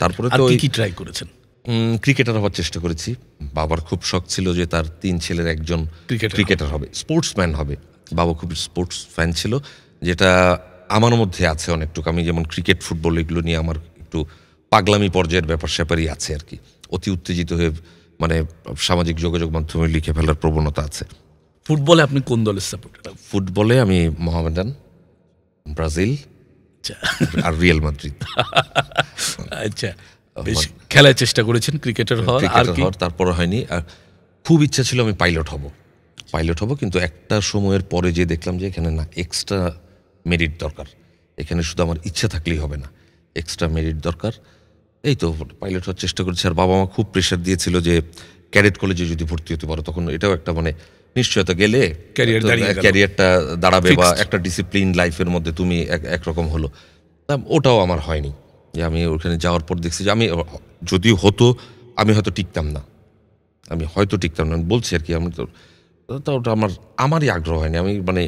তারপরে আর তো কি ট্রাই করেছেন? ক্রিকেটার হওয়ার চেষ্টা করেছি। বাবার খুব শখ ছিল যে তার 3 ছেলের একজন ক্রিকেটার হবে, স্পোর্টসম্যান হবে। বাবা খুব স্পোর্টস ফ্যান ছিল, যেটা আমার মধ্যে আছে অনেকটুকু। আমি যেমন ক্রিকেট, ফুটবল এগুলো নিয়ে আমার একটু পাগলামি পর্যায়ের ব্যাপার স্যাপারই আছে আর কি। অতি উত্তেজিত হয়ে মানে সামাজিক যোগাযোগ মাধ্যমে লিখে ফেলার প্রবণতা আছে। ফুটবলে আপনি কোন দলের সাপোর্টার? ফুটবলে আমি মোহামেডান, ব্রাজিল আর রিয়াল মাদ্রিদ। আচ্ছা, বেশ খেলার চেষ্টা করেছেন, ক্রিকেটার হওয়ার। আর কি? তারপরে হয়নি। আর খুব ইচ্ছা ছিল আমি পাইলট হব, কিন্তু একটা সময়ের পরে যে দেখলাম যে এখানে না, এক্সট্রা মেরিট দরকার। এখানে শুধু আমার ইচ্ছা থাকলেই হবে না, এক্সট্রা মেরিট দরকার। এই তো পাইলট হওয়ার চেষ্টা করেছি। আর বাবা মা খুব প্রেশার দিয়েছিল যে ক্যাডেট কলেজে যদি ভর্তি হতে পারো, তখন এটাও একটা মানে নিশ্চয়তা, গেলে ক্যারিয়ারটা দাঁড়াবে বা একটা ডিসিপ্লিন লাইফের মধ্যে তুমি একরকম হলো। ওটাও আমার হয়নি। যে আমি ওখানে যাওয়ার পর দেখছি যে আমি যদিও হতো, আমি হয়তো টিকতাম না, আমি বলছি আর কি। আমি তো ওটা আমারই আগ্রহ হয়নি। আমি মানে